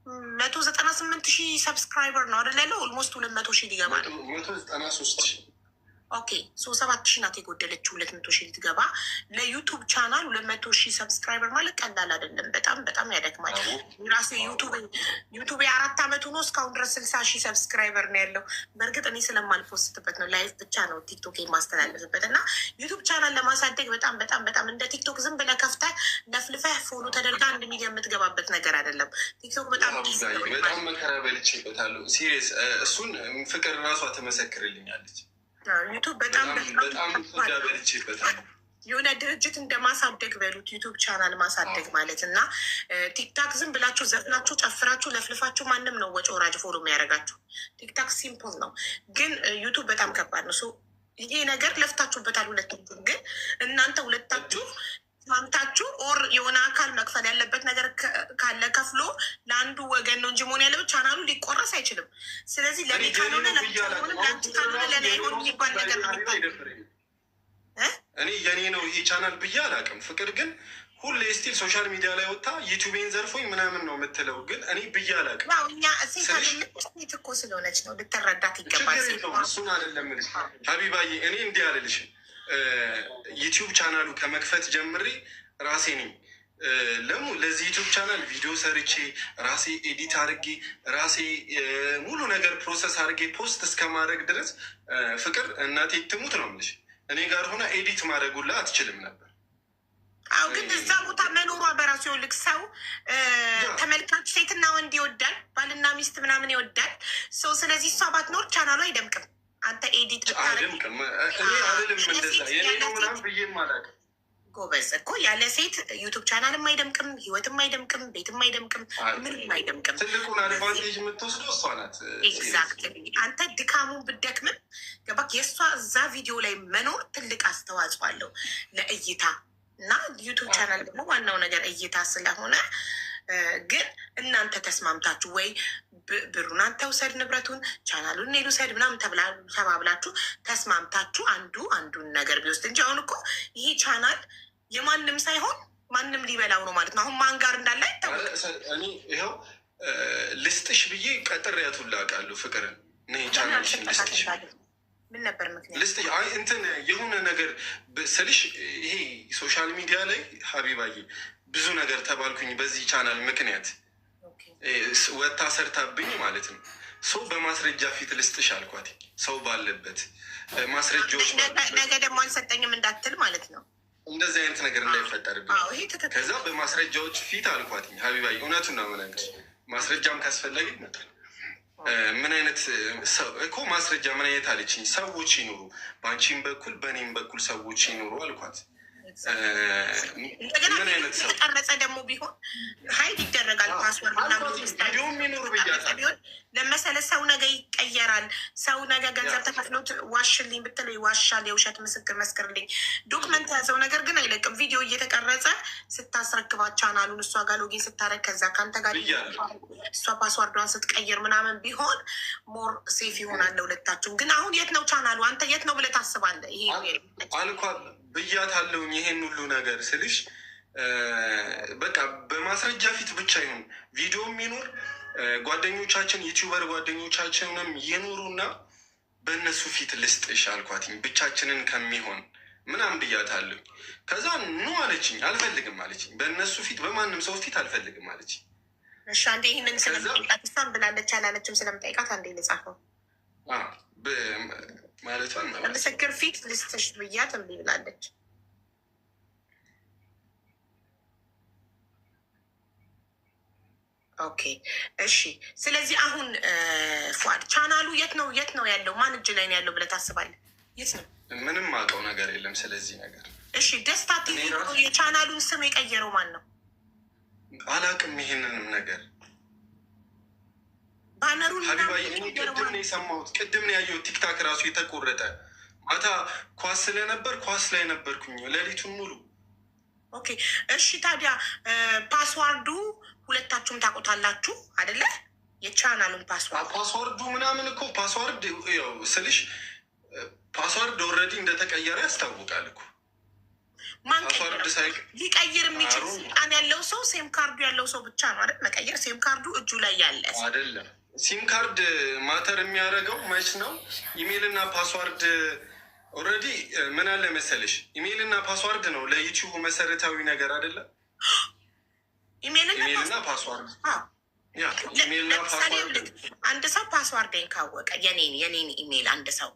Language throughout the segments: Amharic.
198,000 ሰብስክራይበር ነው አይደል ያለው? ኦልሞስት 200,000 ሊገባ ነው። 193,000 ኦኬ 7,000 ናት የጎደለችው 200,000 ልትገባ። ለዩቱብ ቻናል 200,000 ሰብስክራይበር ማለት ቀላል አይደለም። በጣም በጣም ያደክማል። ራሴ ዩቱብ 4 ዓመት ሆኖ እስካሁን ድረስ 60,000 ሰብስክራይበር ነው ያለው። በእርግጥ እኔ ስለማልፖስትበት ነው፣ ላይፍ ብቻ ነው ቲክቶክ የማስተላለፍበት እና ዩቱብ ቻናል ለማሳደግ በጣም በጣም በጣም እንደ ቲክቶክ ዝም ብለህ ከፍተህ ለፍልፈህ ፎሎ ተደርጋ 1 ሚሊዮን የምትገባበት ነገር አይደለም። ቲክቶክ በጣም በጣም መከራ በልቼበታለሁ። ሲሪየስ እሱን ፍቅር ራሷ ትመሰክርልኛለች። ዩቱብ በጣም በልቼበታለሁ። የሆነ ድርጅት እንደማሳደግ በሉት ዩቱብ ቻናል ማሳደግ ማለት እና ቲክታክ ዝም ብላችሁ ዘፍናችሁ ጨፍራችሁ ለፍልፋችሁ ማንም ነው ወጪ ወራጅ ፎሎ የሚያደርጋችሁ። ቲክታክ ሲምፕል ነው፣ ግን ዩቱብ በጣም ከባድ ነው። ይሄ ነገር ለፍታችሁበታል ሁለታችሁ። ግን እናንተ ሁለታችሁ ማምታችሁ ኦር የሆነ አካል መክፈል ያለበት ነገር ካለ ከፍሎ ለአንዱ ወገን ነው እንጂ መሆን ያለበት ቻናሉ ሊቆረስ አይችልም። ስለዚህ ለኔ ካልሆነ ለአንቺ ካልሆነ ለኔ አይሆን የሚባል ነገር ነው። እኔ የኔ ነው ይሄ ቻናል ብዬ አላውቅም። ፍቅር ግን ሁሌ ስቲል ሶሻል ሚዲያ ላይ ወጥታ ዩቱቤን ዘርፎኝ ምናምን ነው የምትለው። ግን እኔ ብዬ አላውቅም። እኛ ሴት እኮ ስለሆነች ነው ልትረዳት ይገባል። እሱን አይደለም ልሽ ሀቢባዬ፣ እኔ እንዲህ አልልሽም። ዩቲዩብ ቻናሉ ከመክፈት ጀምሬ ራሴ ነኝ ለዚህ ዩቲዩብ ቻናል ቪዲዮ ሰርቼ ራሴ ኤዲት አድርጌ ራሴ ሙሉ ነገር ፕሮሰስ አድርጌ ፖስት እስከማድረግ ድረስ ፍቅር እናቴ ትሙት ነው የምልሽ። እኔ ጋር ሆና ኤዲት ማድረጉላ አትችልም ነበር። አዎ፣ ግን እዛ ቦታ መኖሯ በራሱ ይኸውልህ፣ ሰው ተመልካች ሴትና ወንድ ይወዳል፣ ባልና ሚስት ምናምን ይወዳል ሰው። ስለዚህ እሷ ባትኖር ቻናሉ አይደምቅም። አንተ ኤዲት አይደምቅም። እኔ አልልም እንደዛ የኔ ነው ምናምን ብዬም አላውቅም። ጎበዝ እኮ ያለ ሴት ዩቱብ ቻናልም አይደምቅም፣ ህይወትም አይደምቅም፣ ቤትም አይደምቅም፣ ምንም አይደምቅም። ትልቁን አድቫንቴጅ የምትወስደው እሷ ናት። ኤግዛክትሊ። አንተ ድካሙን ብትደክምም ገባክ፣ የእሷ እዛ ቪዲዮ ላይ መኖር ትልቅ አስተዋጽኦ አለው ለእይታ እና ዩቱብ ቻናል ደግሞ ዋናው ነገር እይታ ስለሆነ ግን እናንተ ተስማምታችሁ ወይ ብሩን አንተ ውሰድ ንብረቱን ቻናሉን እኔ ልውሰድ ምናምን ተባብላችሁ ተስማምታችሁ አንዱን ነገር ቢወስድ እንጂ አሁን እኮ ይሄ ቻናል የማንም ሳይሆን ማንም ሊበላው ነው ማለት ነው። አሁን ማን ጋር እንዳለ እኔ ይኸው ልስጥሽ ብዬ ቀጥሬያት ሁላ አውቃለሁ። ፍቅርን ቻናልሽን ልስጥሽ ምን ነበር ምክንያት ልስጥሽ እንትን የሆነ ነገር ስልሽ ይሄ ሶሻል ሚዲያ ላይ ሀቢባዬ ብዙ ነገር ተባልኩኝ በዚህ ቻናል ምክንያት ወታ ሰርታብኝ ማለት ነው። ሰው በማስረጃ ፊት ልስጥሽ አልኳት። ሰው ባለበት ማስረጃዎች ነገ ደግሞ አልሰጠኝም እንዳትል ማለት ነው። እንደዚህ አይነት ነገር እንዳይፈጠርብኝ ከዛ በማስረጃዎች ፊት አልኳት። ሀቢባዬ እውነቱን ነው የምነግርሽ። ማስረጃም ካስፈለገ ይመጣል። ምን አይነት ሰው እኮ ማስረጃ ምን አይነት አለችኝ። ሰዎች ይኑሩ፣ በአንቺም በኩል በእኔም በኩል ሰዎች ይኑሩ አልኳት። እንደገና የተቀረጸ ደግሞ ቢሆን ሀይድ ይደረጋል። ፓስወርድ ቢሆን ለመሰለ ሰው ነገ ይቀየራል። ሰው ነገ ገንዘብ ተከፍሎት ዋሽልኝ ብትለው ይዋሻል። የውሸት ምስክር መስክርልኝ ዶክመንት ያዘው ነገር ግን አይለቅም። ቪዲዮ እየተቀረጸ ስታስረክባት ቻናሉን እሷ ጋር ሎጊን ስታደርግ ከዛ ከአንተ ጋር እሷ ፓስዋርዷን ስትቀይር ምናምን ቢሆን ሞር ሴፍ ይሆናል ለሁለታችሁም። ግን አሁን የት ነው ቻናሉ? አንተ የት ነው ብለህ ታስባለህ? ይሄ ብያት አለውኝ ይሄን ሁሉ ነገር ስልሽ በቃ በማስረጃ ፊት ብቻ ይሁን ቪዲዮ የሚኖር ጓደኞቻችን ዩቲዩበር ጓደኞቻችንም ይኑሩና በእነሱ ፊት ልስጥሽ አልኳትኝ ብቻችንን ከሚሆን ምናምን ብያት አለውኝ። ከዛ ኑ አለችኝ። አልፈልግም አለችኝ። በእነሱ ፊት በማንም ሰው ፊት አልፈልግም አለችኝ። እሺ አንዴ ይህንን ስለምጠይቃት እሷን ብላለች አላለችም ስለምጠይቃት አንዴ ልጻፈው ማለቷን ምስክር ፊት ልስጥሽ ብያት እምቢ ብላለች። ኦኬ እሺ። ስለዚህ አሁን ፏድ ቻናሉ የት ነው ያለው? ማን እጅ ላይ ነው ያለው ብለህ ታስባለህ? የት ነው? ምንም አውቀው ነገር የለም ስለዚህ ነገር። እሺ ደስታ ቲቪ የቻናሉን ስም የቀየረው ማን ነው? አላውቅም ይሄንንም ነገር ባነሩን ቅድም ነው የሰማሁት። ቅድም ነው ያየሁት። ቲክታክ ራሱ የተቆረጠ ማታ ኳስ ስለነበር ኳስ ላይ ነበርኩኝ ሌሊቱን ሙሉ። ኦኬ እሺ። ታዲያ ፓስዋርዱ ሁለታችሁም ታውቁታላችሁ አይደለ? የቻናሉን ፓስዋርዱ ምናምን እኮ ፓስዋርድ ስልሽ ፓስዋርድ ኦልሬዲ እንደተቀየረ ያስታውቃል እኮ። ማን ሊቀይር የሚችል ስልጣን ያለው ሰው ሴም ካርዱ ያለው ሰው ብቻ ነው አይደል? መቀየር ሴም ካርዱ እጁ ላይ ያለ አይደለም። ሲም ካርድ ማተር የሚያደርገው መች ነው? ኢሜይል እና ፓስዋርድ ኦልሬዲ ምን አለ መሰለሽ፣ ኢሜይል እና ፓስዋርድ ነው ለዩቲዩብ መሰረታዊ ነገር አይደለም። ኢሜይል እና ፓስዋርድ ለምሳሌ አንድ ሰው ፓስዋርዴን ካወቀ የኔን ኢሜይል አንድ ሰው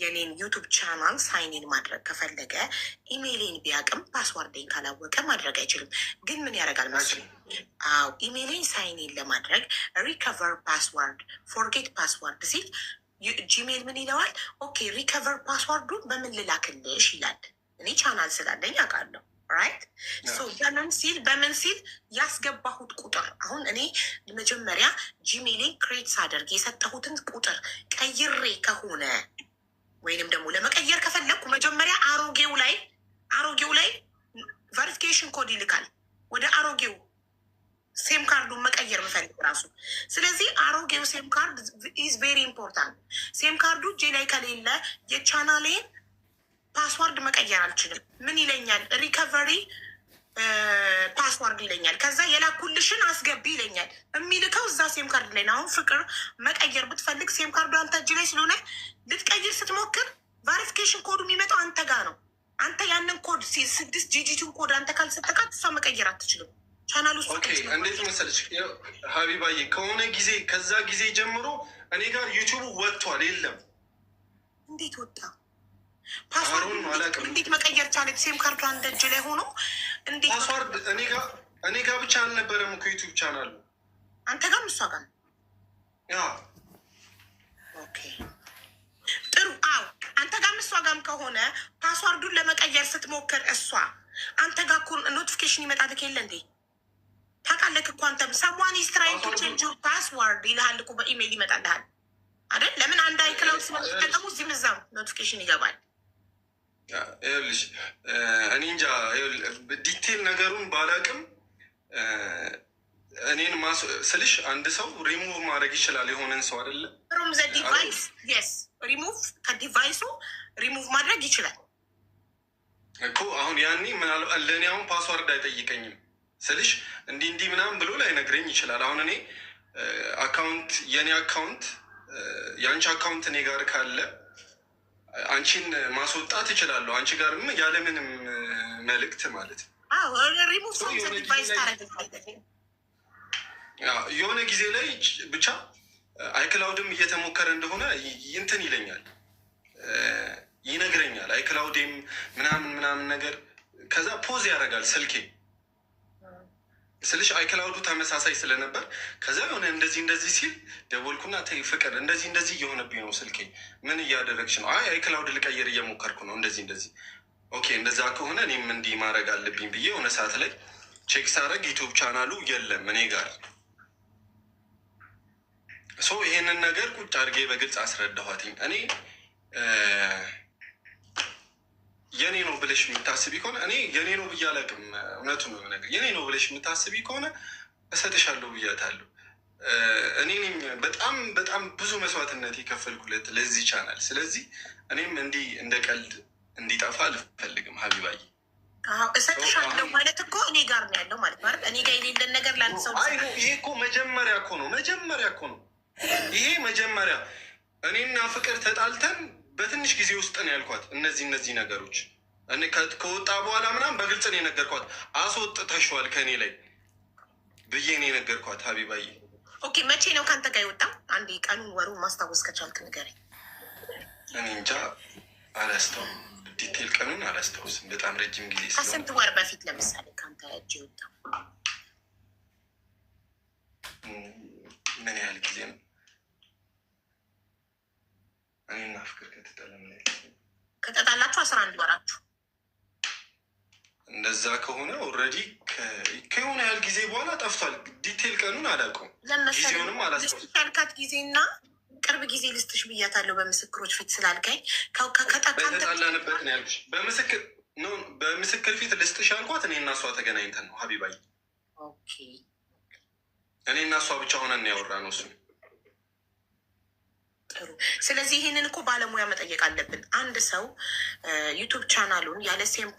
የኔን ዩቱብ ቻናል ሳይኒን ማድረግ ከፈለገ ኢሜይሌን ቢያቅም ፓስዋርዴን ካላወቀ ማድረግ አይችልም። ግን ምን ያደርጋል መሰለኝ? አዎ ኢሜይሌን ሳይኒን ለማድረግ ሪከቨር ፓስዋርድ ፎርጌት ፓስዋርድ ሲል ጂሜል ምን ይለዋል? ኦኬ ሪከቨር ፓስዋርዱን በምን ልላክልሽ ይላል። እኔ ቻናል ስላለኝ አውቃለሁ። ራይት በምን ሲል ያስገባሁት ቁጥር አሁን እኔ መጀመሪያ ጂሜሌን ክሬት ሳደርግ የሰጠሁትን ቁጥር ቀይሬ ከሆነ ወይንም ደግሞ ለመቀየር ከፈለግኩ መጀመሪያ አሮጌው ላይ ቨሪፊኬሽን ኮድ ይልካል ወደ አሮጌው ሴም ካርዱን መቀየር ብፈልግ ራሱ። ስለዚህ አሮጌው ሴም ካርድ ኢዝ ቬሪ ኢምፖርታንት። ሴም ካርዱ እጄ ላይ ከሌለ የቻናሌን ፓስዋርድ መቀየር አልችልም። ምን ይለኛል? ሪከቨሪ ፓስዋርድ ይለኛል። ከዛ የላኩልሽን አስገቢ ይለኛል። የሚልከው እዛ ሴም ካርድ ላይ ነው። አሁን ፍቅር መቀየር ብትፈልግ ሴም ካርዱ አንተ እጅ ላይ ስለሆነ ልትቀይር ስትሞክር ቫሪፊኬሽን ኮዱ የሚመጣው አንተ ጋር ነው። አንተ ያንን ኮድ 6 ዲጂቱን ኮድ አንተ ካልሰጠቃት እሷ መቀየር አትችልም። ቻናል ውስጥ እንዴት መሰለች ሀቢባዬ፣ ከሆነ ጊዜ ከዛ ጊዜ ጀምሮ እኔ ጋር ዩቲዩብ ወጥቷል። የለም እንዴት ወጣ? ፓስዋርድ እንዴት መቀየር ቻለች? ሴም ካርዱ አንድ እጅ ላይ ሆኖ እንዴት ፓስዋርድ እኔ ጋር ብቻ አልነበረም እኮ ዩቲዩብ ቻናሉ አንተ ጋርም እሷ ጋር ኦኬ ጥሩ። አዎ አንተ ጋርም እሷ ጋርም ከሆነ ፓስዋርዱን ለመቀየር ስትሞክር እሷ አንተ ጋር እኮ ኖቲፊኬሽን ይመጣልክ የለ እንዴ? ታውቃለህ እኮ አንተም ሰዋን ኢዝ ትራይንግ ቱ ቼንጅ ዩር ፓስዋርድ ይልሃል እኮ በኢሜይል ይመጣልሃል አይደል? ለምን አንድ አይክላውድ ስለምትጠቀሙ እዚህም እዛም ኖቲፊኬሽን ይገባል። ይኸውልሽ እኔ እንጃ ዲቴል ነገሩን ባላቅም እኔን ስልሽ አንድ ሰው ሪሙቭ ማድረግ ይችላል የሆነን ሰው አይደለ? ፍሮም ዘ ዲቫይስ የስ ሪሙቭ ከዲቫይሱ ሪሙቭ ማድረግ ይችላል እኮ። አሁን ያኔ ምናልባት ለእኔ አሁን ፓስዋርድ አይጠይቀኝም ስልሽ እንዲህ ምናምን ብሎ ላይነግረኝ ይችላል። አሁን እኔ አካውንት የእኔ አካውንት የአንቺ አካውንት እኔ ጋር ካለ አንቺን ማስወጣት እችላለሁ። አንቺ ጋርም ያለምንም መልእክት ማለት ነው። የሆነ ጊዜ ላይ ብቻ አይክላውድም እየተሞከረ እንደሆነ እንትን ይለኛል፣ ይነግረኛል። አይክላውዴም ምናምን ነገር ከዛ ፖዝ ያደርጋል ስልኬ ስልሽ አይክላውዱ ተመሳሳይ ስለነበር ከዛ የሆነ እንደዚህ ሲል ደወልኩና ተይ ፍቅር እንደዚህ እየሆነብኝ ነው ስልኬ፣ ምን እያደረግሽ ነው? አይ አይክላውድ ልቀይር እየሞከርኩ ነው እንደዚህ። ኦኬ እንደዛ ከሆነ እኔም እንዲህ ማድረግ አለብኝ ብዬ የሆነ ሰዓት ላይ ቼክ ሳደርግ ዩቱብ ቻናሉ የለም እኔ ጋር። ሶ ይሄንን ነገር ቁጭ አድርጌ በግልጽ አስረዳኋትኝ። እኔ የኔ ነው ብለሽ የምታስቢ ከሆነ እኔ የኔ ነው ብዬ አላውቅም። እውነቱ ነው ነገር የኔ ነው ብለሽ የምታስቢ ከሆነ እሰጥሻለሁ ብያታለሁ። እኔ በጣም ብዙ መስዋዕትነት የከፈልኩለት ለዚህ ቻናል። ስለዚህ እኔም እንዲህ እንደ ቀልድ እንዲጠፋ አልፈልግም። ሀቢባዬ እሰጥሻለሁ ማለት እኮ እኔ ጋር ነው ያለው ማለት ነው። እኔ ጋር የሌለን ነገር ለአንድ ሰው ይሄ እኮ መጀመሪያ እኮ ነው ይሄ መጀመሪያ እኔና ፍቅር ተጣልተን በትንሽ ጊዜ ውስጥ ነው ያልኳት እነዚህ ነገሮች ከወጣ በኋላ ምናምን በግልጽ ነው የነገርኳት። አስወጥተሽዋል ከእኔ ላይ ብዬ ነው የነገርኳት ሀቢባዬ። ኦኬ መቼ ነው ከአንተ ጋር የወጣው? አንዴ ቀኑን ወሩን ማስታወስ ከቻልክ ንገረኝ። እኔ እንጃ አላስታውስም፣ ዲቴል ቀኑን አላስታውስም። በጣም ረጅም ጊዜ ከስንት ወር በፊት ለምሳሌ ከአንተ እጅ የወጣው ምን ያህል ጊዜ ነው? እኔና ፍቅር ከተጣላችሁ 11 ወራችሁ። እንደዛ ከሆነ ኦልሬዲ ከሆነ ያህል ጊዜ በኋላ ጠፍቷል። ዲቴል ቀኑን አላውቀውም፣ ጊዜውንም አላስታውስም። ያልካት ጊዜና ቅርብ ጊዜ ልስጥሽ ብያታለሁ በምስክሮች ፊት ስላልከኝ በተጣላንበት ነው ያልኩሽ። በምስክር ፊት ልስጥሽ ያልኳት እኔ እና እሷ ተገናኝተን ነው ሀቢባዬ። እኔ እና እሷ ብቻ ሆነን ያወራ ነው እሱ። ጥሩ። ስለዚህ ይህንን እኮ ባለሙያ መጠየቅ አለብን። አንድ ሰው ዩቱብ ቻናሉን ያለ ሴም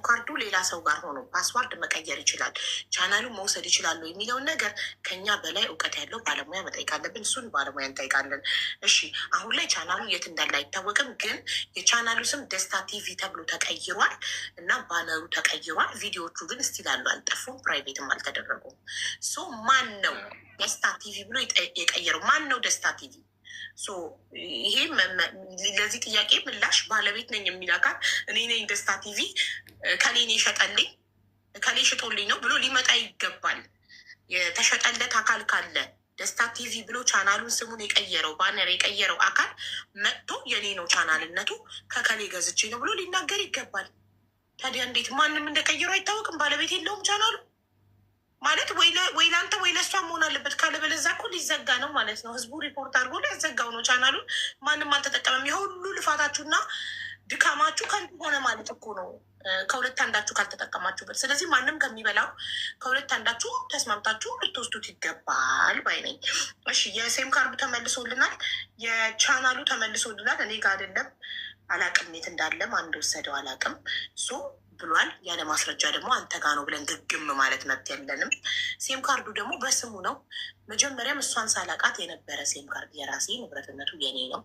ካርዱ ሌላ ሰው ጋር ሆኖ ፓስዋርድ መቀየር ይችላል፣ ቻናሉን መውሰድ ይችላሉ የሚለውን ነገር ከኛ በላይ እውቀት ያለው ባለሙያ መጠየቅ አለብን። እሱን ባለሙያ እንጠይቃለን። እሺ አሁን ላይ ቻናሉ የት እንዳለ አይታወቅም፣ ግን የቻናሉ ስም ደስታ ቲቪ ተብሎ ተቀይሯል እና ባነሩ ተቀይሯል። ቪዲዮዎቹ ግን ስቲል አሉ፣ አልጠፉም፣ ፕራይቬትም አልተደረጉም። ሶ ማን ነው ደስታ ቲቪ ብሎ የቀየረው? ማን ነው ደስታ ቲቪ? ይሄ ለዚህ ጥያቄ ምላሽ ባለቤት ነኝ የሚል አካል እኔ ነኝ ደስታ ቲቪ ከሌኔ ይሸጠልኝ ከሌ ሽጦልኝ ነው ብሎ ሊመጣ ይገባል። የተሸጠለት አካል ካለ ደስታ ቲቪ ብሎ ቻናሉን ስሙን የቀየረው ባነር የቀየረው አካል መጥቶ የኔ ነው ቻናልነቱ ከከሌ ገዝቼ ነው ብሎ ሊናገር ይገባል። ታዲያ እንዴት ማንም እንደቀየረው አይታወቅም? ባለቤት የለውም ቻናሉ ማለት ወይ ለአንተ ወይ ለእሷ መሆን አለበት። ካለበለዚያ እኮ ሊዘጋ ነው ማለት ነው። ህዝቡ ሪፖርት አድርጎ ሊያዘጋው ነው ቻናሉን። ማንም አልተጠቀመም። የሁሉ ልፋታችሁና ድካማችሁ ከንቱ ሆነ ማለት እኮ ነው፣ ከሁለት አንዳችሁ ካልተጠቀማችሁበት። ስለዚህ ማንም ከሚበላው ከሁለት አንዳችሁ ተስማምታችሁ ልትወስዱት ይገባል ባይ ነኝ። እሺ የሴም ካርዱ ተመልሶልናል፣ የቻናሉ ተመልሶልናል። እኔ ጋር አይደለም፣ አላቅም የት እንዳለ ማን እንደወሰደው አላቅም። ብሏል። ያለ ማስረጃ ደግሞ አንተ ጋ ነው ብለን ግግም ማለት መብት የለንም። ሴም ካርዱ ደግሞ በስሙ ነው። መጀመሪያም እሷን ሳላቃት የነበረ ሴም ካርድ የራሴ ንብረትነቱ የኔ ነው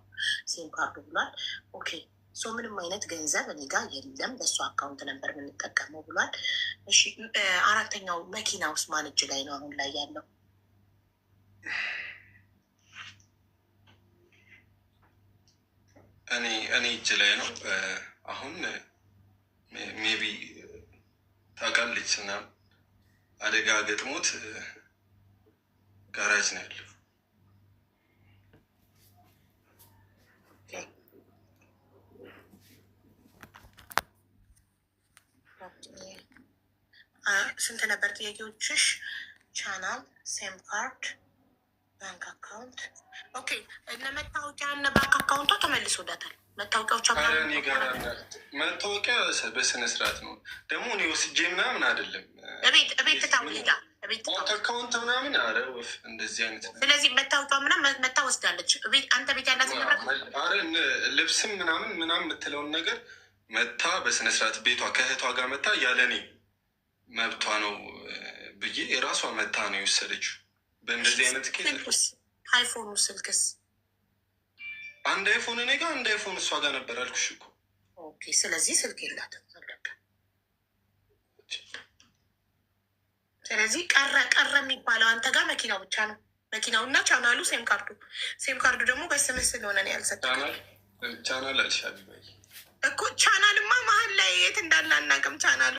ሴም ካርዱ ብሏል። ኦኬ ሶ ምንም አይነት ገንዘብ እኔ ጋ የለም፣ በእሱ አካውንት ነበር የምንጠቀመው ብሏል። እሺ አራተኛው መኪና ውስጥ ማን እጅ ላይ ነው አሁን ላይ ያለው? እኔ እጅ ላይ ነው አሁን ሜቢ ታውቃለች እና አደጋ ገጥሞት ጋራጅ ነው ያለው። ስንት ነበር ጥያቄዎችሽ? ቻናል፣ ሴም ካርድ፣ ባንክ አካውንት። ኦኬ እነ መታወቂያ እነ ባንክ አካውንቷ ተመልሶላታል። መታወቂያዎች መታወቂያ በስነ ስርዓት ነው ደግሞ እኔ ወስጄ ምናምን አይደለም። እቤት ታውሊጋ አካውንት ምናምን አረወፍ እንደዚህ አይነት ነው። ስለዚህ መታወቂያ ምናምን መታ ወስዳለች። አንተ ቤት ያላት ልብስም ምናምን የምትለውን ነገር መታ በስነ ስርዓት ቤቷ ከእህቷ ጋር መታ ያለ እኔ መብቷ ነው ብዬ የራሷ መታ ነው የወሰደችው። በእንደዚህ አይነት ኬስ አይፎኑ ስልክስ አንድ አይፎን እኔ ጋር አንድ አይፎን እሷ ጋር ነበር አልኩሽ እኮ። ኦኬ ስለዚህ ስልክ የላትም። ስለዚህ ቀረ የሚባለው አንተ ጋር መኪናው ብቻ ነው። መኪናውና ቻናሉ ሴም ካርዱ ደግሞ በስምህ ስለሆነ ነው ያልሰጠው። ቻናል አልሻል እኮ ቻናልማ መሀል ላይ የት እንዳለ አናውቅም ቻናሉ